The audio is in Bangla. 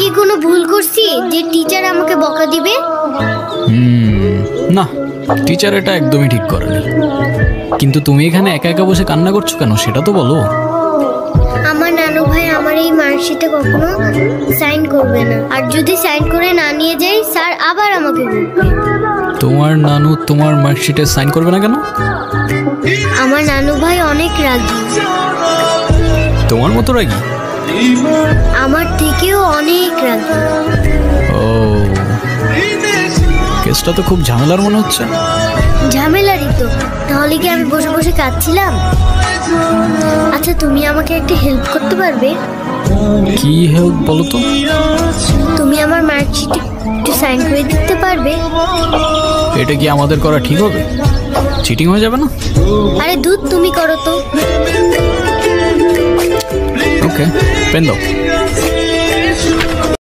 কি কোনো ভুল করছি যে টিচার আমাকে বকা দিবে? না, টিচার এটা একদমই ঠিক করেনি। কিন্তু তুমি এখানে একা একা বসে কান্না করছো কেন সেটা তো বলো। আমার নানু ভাই আমার এই মার্কশিটে কখনো সাইন করবে না, আর যদি সাইন করে না নিয়ে যাই স্যার আবার আমাকে বকবে। তোমার নানু তোমার মার্কশিটে সাইন করবে না কেন? আমার নানু ভাই অনেক রাগী। তোমার মতো রাগী? আমার থেকেও অনেক রাগী। ও, কেসটা তো খুব ঝামেলার মনে হচ্ছে। ঝামেলারই তো, তাহলে কি আমি বসে বসে কাঁদছিলাম? আচ্ছা, তুমি আমাকে একটা হেল্প করতে পারবে? কি হেল্প বলো তো? তুমি আমার মার্কশিটে একটু সাইন করে দিতে পারবে? এটা কি আমাদের করা ঠিক হবে? চিটিং হয়ে যাবে না? আরে দুধ, তুমি করো তো। ওকে, পেন দাও।